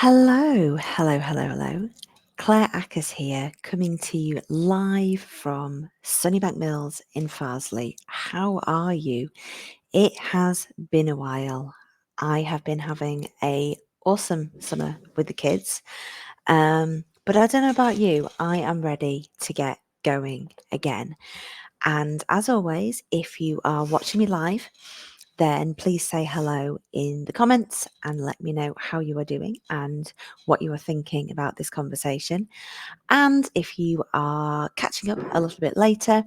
Hello, hello, hello, hello. Claire Ackers here, coming to you live from Sunnybank Mills in Farsley. How are you? It has been a while. I have been having a awesome summer with the kids, but I don't know about you. I am ready to get going again. And as always, if you are watching me live, then please say hello in the comments and let me know how you are doing and what you are thinking about this conversation. And if you are catching up a little bit later,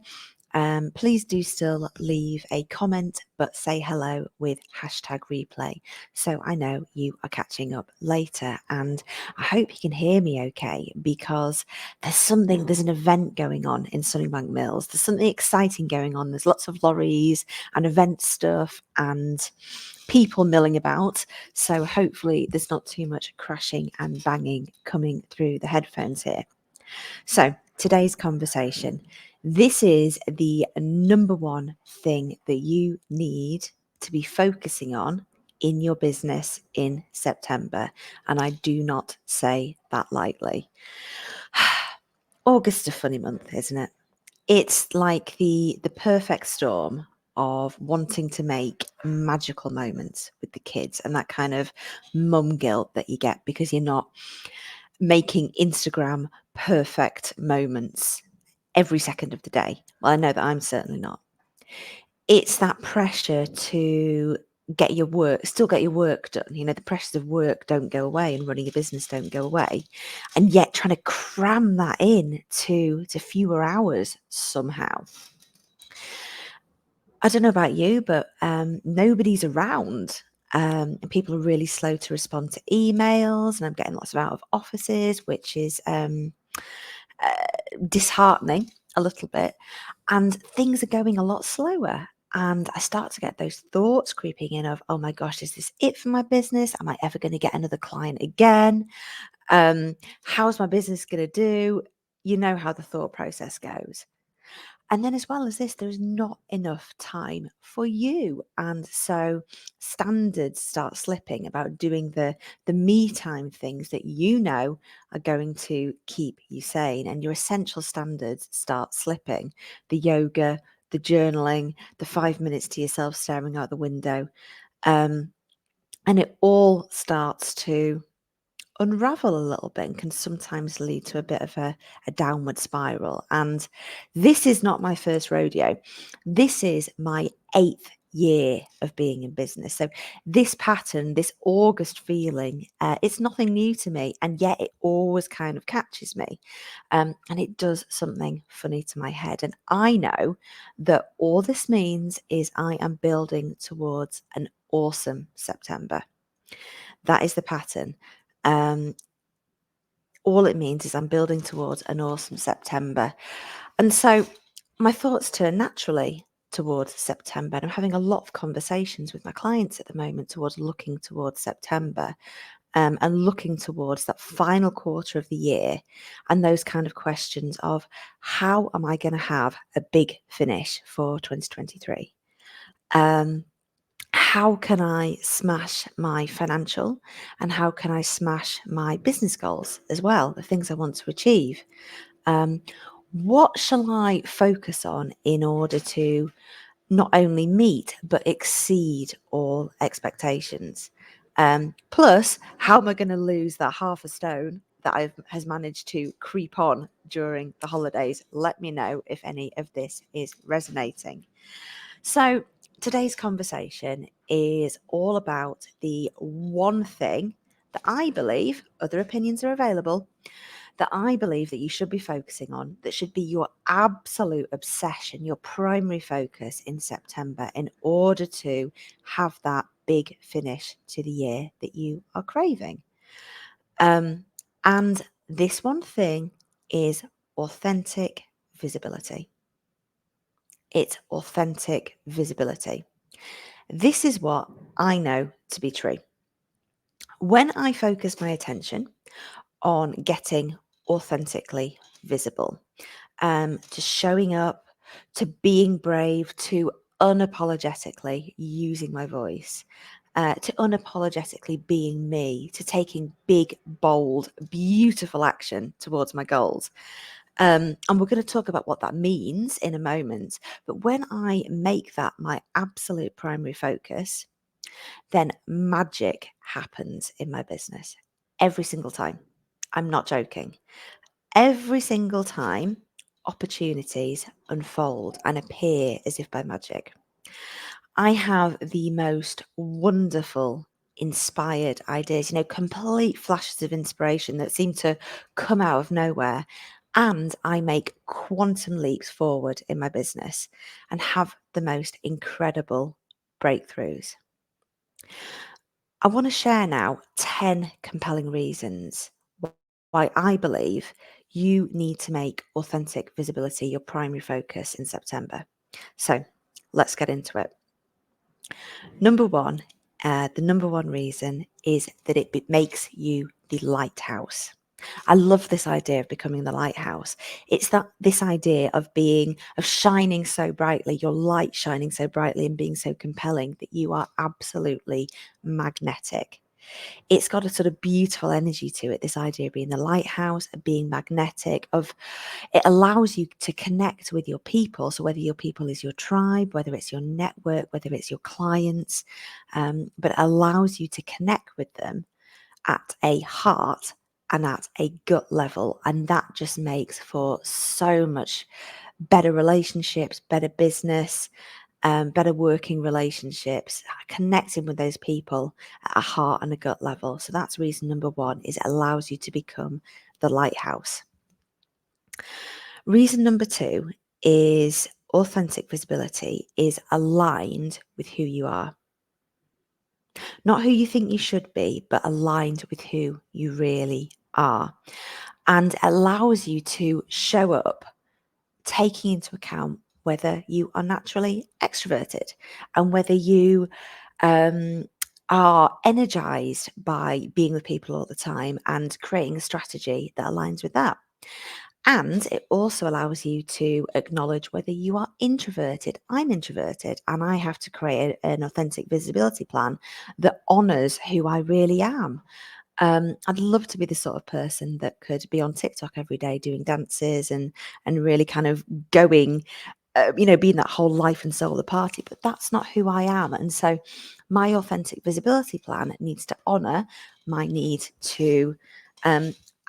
please do still leave a comment, but say hello with hashtag replay so I know you are catching up later. And I hope you can hear me okay, because there's an event going on in Sunnybank Mills. There's something exciting going on. There's lots of lorries and event stuff and people milling about. So hopefully there's not too much crashing and banging coming through the headphones here. So, today's conversation. This is the number one thing that you need to be focusing on in your business in September. And I do not say that lightly. August is a funny month, isn't it? It's like the perfect storm of wanting to make magical moments with the kids and that kind of mum guilt that you get because you're not making Instagram perfect moments every second of the day. Well, I know that I'm certainly not. It's that pressure to still get your work done. You know, the pressures of work don't go away and running your business don't go away. And yet trying to cram that in to fewer hours somehow. I don't know about you, but nobody's around. And people are really slow to respond to emails, and I'm getting lots of out of offices, which is disheartening a little bit. And things are going a lot slower. And I start to get those thoughts creeping in of, oh my gosh, is this it for my business? Am I ever going to get another client again? How's my business going to do? You know how the thought process goes. And then, as well as this, there's not enough time for you. And so standards start slipping about doing the me time things that you know are going to keep you sane. And your essential standards start slipping. The yoga, the journaling, the 5 minutes to yourself staring out the window. And it all starts to unravel a little bit and can sometimes lead to a bit of a downward spiral. And this is not my first rodeo. This is my 8th year of being in business. So this pattern, this August feeling, it's nothing new to me, and yet it always kind of catches me. And it does something funny to my head. And I know that all this means is I am building towards an awesome September. That is the pattern. Um, all it means is I'm building towards an awesome September. And so my thoughts turn naturally towards September. And I'm having a lot of conversations with my clients at the moment towards looking towards September, and looking towards that final quarter of the year and those kind of questions of how am I going to have a big finish for 2023? How can I smash my financial, and how can I smash my business goals as well, the things I want to achieve? Um, what shall I focus on in order to not only meet but exceed all expectations? Plus, how am I going to lose that half a stone that has managed to creep on during the holidays? Let me know if any of this is resonating. So, today's conversation is all about the one thing that I believe, other opinions are available, that I believe that you should be focusing on, that should be your absolute obsession, your primary focus in September in order to have that big finish to the year that you are craving. And this one thing is authentic visibility. It's authentic visibility. This is what I know to be true. When I focus my attention on getting authentically visible, to showing up, to being brave, to unapologetically using my voice, to unapologetically being me, to taking big, bold, beautiful action towards my goals. And we're going to talk about what that means in a moment. But when I make that my absolute primary focus, then magic happens in my business every single time. I'm not joking. Every single time, opportunities unfold and appear as if by magic. I have the most wonderful, inspired ideas, complete flashes of inspiration that seem to come out of nowhere. And I make quantum leaps forward in my business and have the most incredible breakthroughs. I want to share now 10 compelling reasons why I believe you need to make authentic visibility your primary focus in September. So let's get into it. Number one, the number one reason is that it makes you the lighthouse. I love this idea of becoming the lighthouse. It's this idea of shining so brightly, your light shining so brightly and being so compelling that you are absolutely magnetic. It's got a sort of beautiful energy to it, this idea of being the lighthouse, of being magnetic, it allows you to connect with your people. So whether your people is your tribe, whether it's your network, whether it's your clients, but it allows you to connect with them at a heart and at a gut level. And that just makes for so much better relationships, better business, better working relationships, connecting with those people at a heart and a gut level. So that's reason number one, is it allows you to become the lighthouse. Reason number two is authentic visibility is aligned with who you are. Not who you think you should be, but aligned with who you really are. And allows you to show up taking into account whether you are naturally extroverted and whether you are energized by being with people all the time and creating a strategy that aligns with that. And it also allows you to acknowledge whether you are introverted. I'm introverted, and I have to create an authentic visibility plan that honors who I really am. I'd love to be the sort of person that could be on TikTok every day doing dances and really kind of going, being that whole life and soul of the party. But that's not who I am, and so my authentic visibility plan needs to honor my need to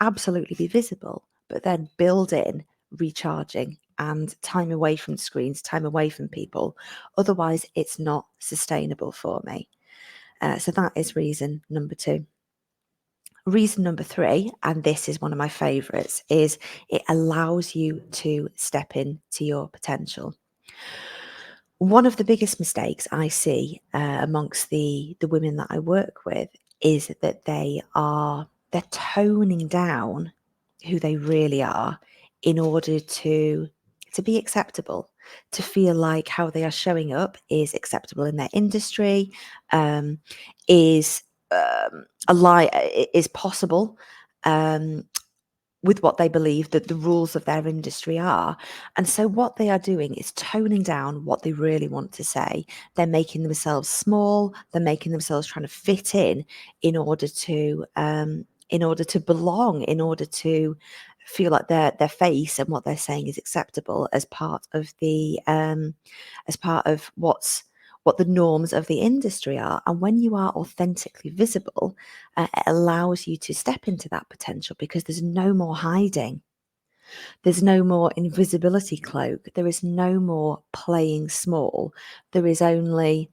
absolutely be visible, but then build in recharging and time away from screens, time away from people. Otherwise, it's not sustainable for me. So that is reason number two. Reason number three, and this is one of my favorites, is it allows you to step into your potential. One of the biggest mistakes I see amongst the women that I work with is that they're toning down who they really are in order to be acceptable, to feel like how they are showing up is acceptable in their industry, is a lie is possible. With what they believe that the rules of their industry are. And so what they are doing is toning down what they really want to say. They're making themselves small, they're making themselves trying to fit in order to belong, in order to feel like their face and what they're saying is acceptable as part of the what the norms of the industry are. And when you are authentically visible, it allows you to step into that potential because there's no more hiding. There's no more invisibility cloak. There is no more playing small. There is only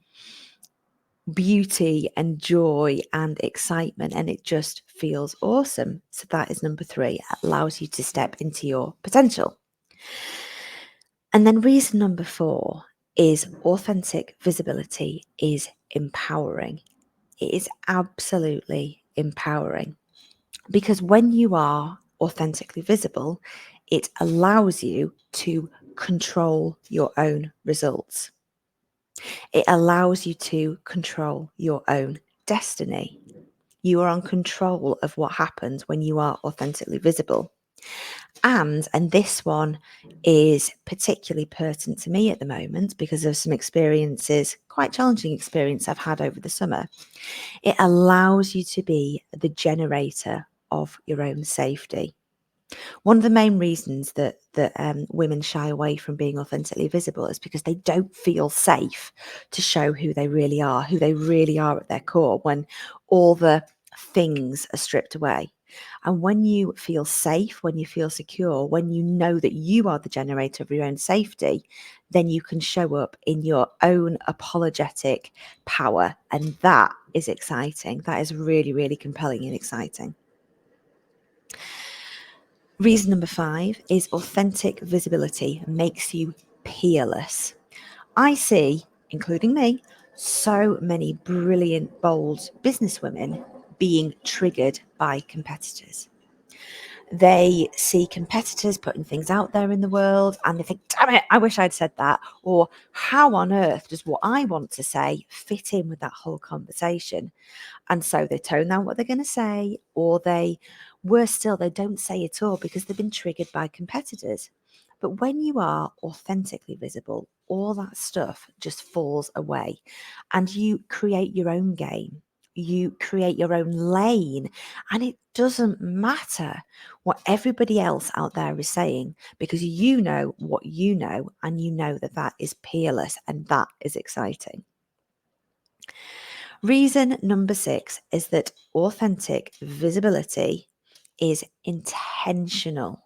beauty and joy and excitement, and it just feels awesome. So that is number three. It allows you to step into your potential. And then reason number four is authentic visibility is empowering. It is absolutely empowering because when you are authentically visible, it allows you to control your own results. It allows you to control your own destiny. You are on control of what happens when you are authentically visible. And this one is particularly pertinent to me at the moment because of some experiences, quite challenging experience I've had over the summer. It allows you to be the generator of your own safety. One of the main reasons that women shy away from being authentically visible is because they don't feel safe to show who they really are at their core, when all the things are stripped away. And when you feel safe, when you feel secure, when you know that you are the generator of your own safety, then you can show up in your own apologetic power. And that is exciting. That is really, really compelling and exciting. Reason number 5 is authentic visibility makes you peerless. I see, including me, so many brilliant, bold businesswomen being triggered by competitors. They see competitors putting things out there in the world and they think, damn it, I wish I'd said that. Or how on earth does what I want to say fit in with that whole conversation? And so they tone down what they're going to say, or worse still, they don't say it all because they've been triggered by competitors. But when you are authentically visible, all that stuff just falls away and you create your own game. You create your own lane, and it doesn't matter what everybody else out there is saying because you know what you know, and you know that that is peerless and that is exciting. Reason number 6 is that authentic visibility is intentional.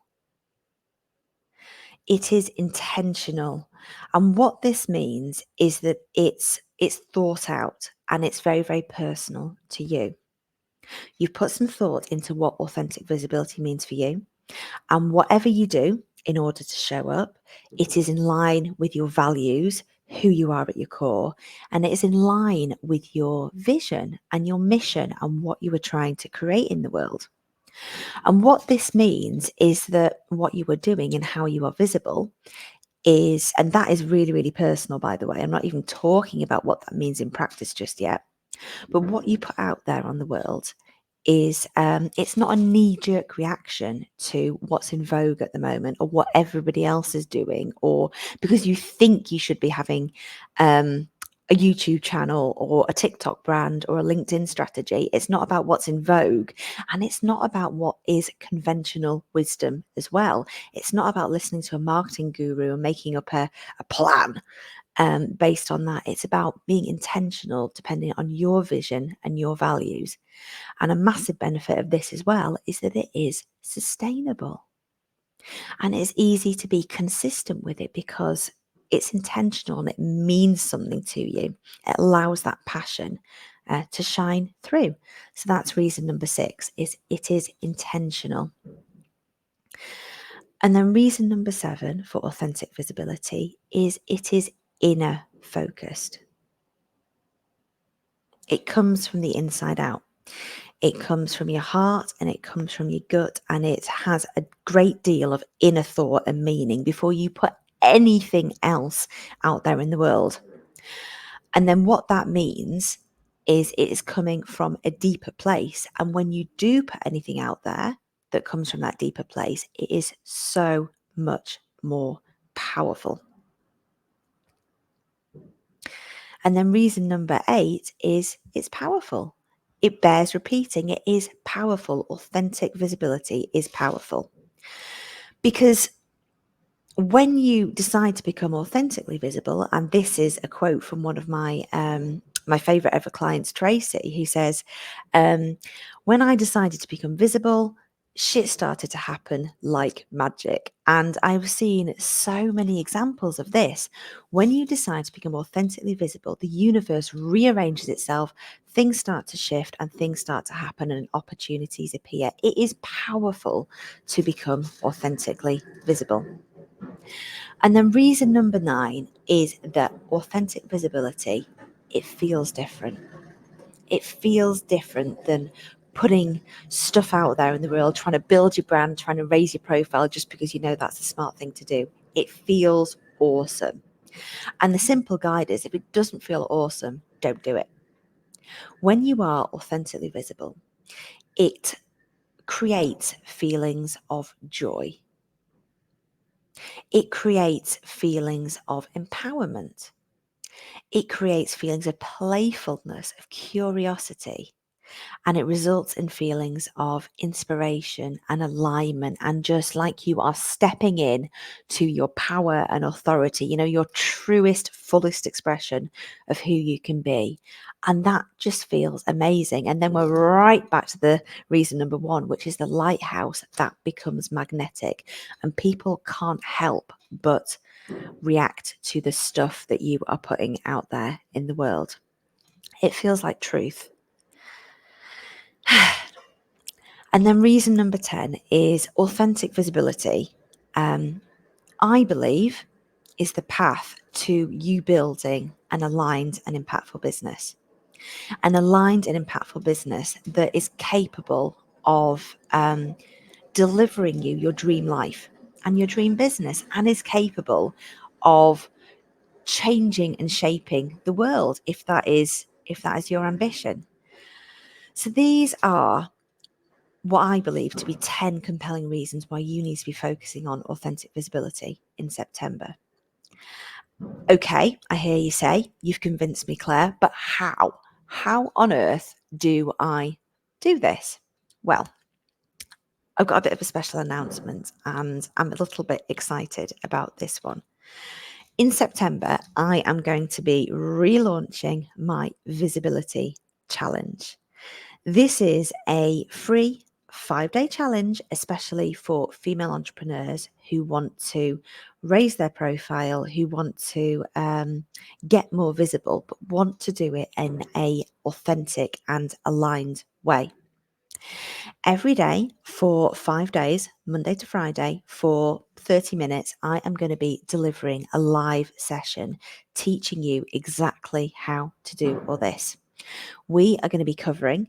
It is intentional. And what this means is that it's thought out and it's very, very personal to you. You've put some thought into what authentic visibility means for you. And whatever you do in order to show up, it is in line with your values, who you are at your core, and it is in line with your vision and your mission and what you are trying to create in the world. And what this means is that what you are doing and how you are visible is, and that is really, really personal, by the way. I'm not even talking about what that means in practice just yet. But what you put out there on the world is it's not a knee-jerk reaction to what's in vogue at the moment or what everybody else is doing, or because you think you should be having a YouTube channel or a TikTok brand or a LinkedIn strategy. It's not about what's in vogue, and it's not about what is conventional wisdom as well. It's not about listening to a marketing guru and making up a plan based on that. It's about being intentional depending on your vision and your values. And a massive benefit of this as well is that it is sustainable and it's easy to be consistent with it because it's intentional and it means something to you. It allows that passion to shine through. So that's reason number 6, is it is intentional. And then reason number 7 for authentic visibility is it is inner focused. It comes from the inside out. It comes from your heart and it comes from your gut, and it has a great deal of inner thought and meaning before you put anything else out there in the world. And then what that means is it is coming from a deeper place. And when you do put anything out there that comes from that deeper place, it is so much more powerful. And then reason number 8 is it's powerful. It bears repeating. It is powerful. Authentic visibility is powerful. Because when you decide to become authentically visible, and this is a quote from one of my favorite ever clients, Tracy, who says, when I decided to become visible, shit started to happen like magic. And I've seen so many examples of this. When you decide to become authentically visible, the universe rearranges itself, things start to shift and things start to happen and opportunities appear. It is powerful to become authentically visible. And then reason number 9 is that authentic visibility, it feels different. It feels different than putting stuff out there in the world, trying to build your brand, trying to raise your profile just because you know that's the smart thing to do. It feels awesome. And the simple guide is, if it doesn't feel awesome, don't do it. When you are authentically visible, it creates feelings of joy. It creates feelings of empowerment. It creates feelings of playfulness, of curiosity, and it results in feelings of inspiration and alignment, and just like you are stepping in to your power and authority, your truest, fullest expression of who you can be. And that just feels amazing. And then we're right back to the reason number one, which is the lighthouse that becomes magnetic, and people can't help but react to the stuff that you are putting out there in the world. It feels like truth. And then reason number 10 is authentic visibility. I believe is the path to you building an aligned and impactful business. An aligned and impactful business that is capable of delivering you your dream life and your dream business, and is capable of changing and shaping the world if that is your ambition. So these are what I believe to be 10 compelling reasons why you need to be focusing on authentic visibility in September. Okay, I hear you say, you've convinced me, Claire, but how? How on earth do I do this? Well, I've got a bit of a special announcement, and I'm a little bit excited about this one. In September, I am going to be relaunching my visibility challenge. This is a free 5-day challenge, especially for female entrepreneurs who want to raise their profile, who want to get more visible, but want to do it in an authentic and aligned way. Every day for 5 days, Monday to Friday, for 30 minutes, I am going to be delivering a live session teaching you exactly how to do all this. We are going to be covering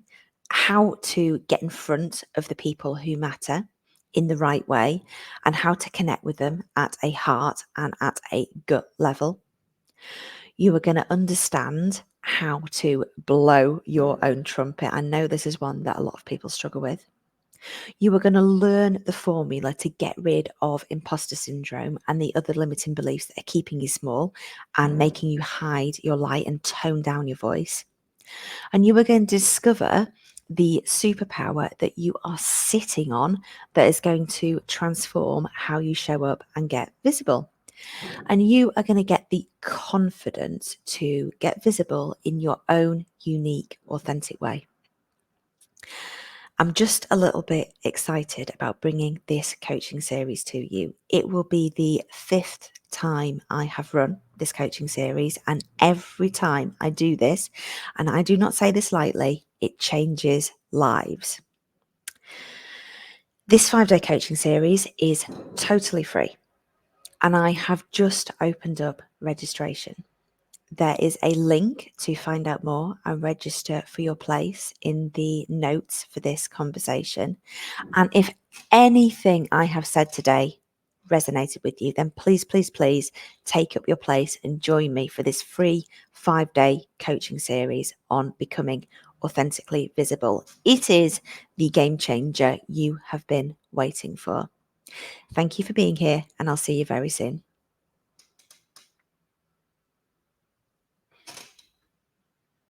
how to get in front of the people who matter in the right way, and how to connect with them at a heart and at a gut level. You are going to understand how to blow your own trumpet. I know this is one that a lot of people struggle with. You are going to learn the formula to get rid of imposter syndrome and the other limiting beliefs that are keeping you small and making you hide your light and tone down your voice. And you are going to discover the superpower that you are sitting on that is going to transform how you show up and get visible. And you are going to get the confidence to get visible in your own unique, authentic way. I'm just a little bit excited about bringing this coaching series to you. It will be the 5th time I have run this coaching series, and every time I do this, and I do not say this lightly, it changes lives. This 5-day coaching series is totally free, and I have just opened up registration. There is a link to find out more and register for your place in the notes for this conversation. And if anything I have said today resonated with you, then please, please, please take up your place and join me for this free 5-day coaching series on becoming authentically visible. It is the game changer you have been waiting for. Thank you for being here, and I'll see you very soon.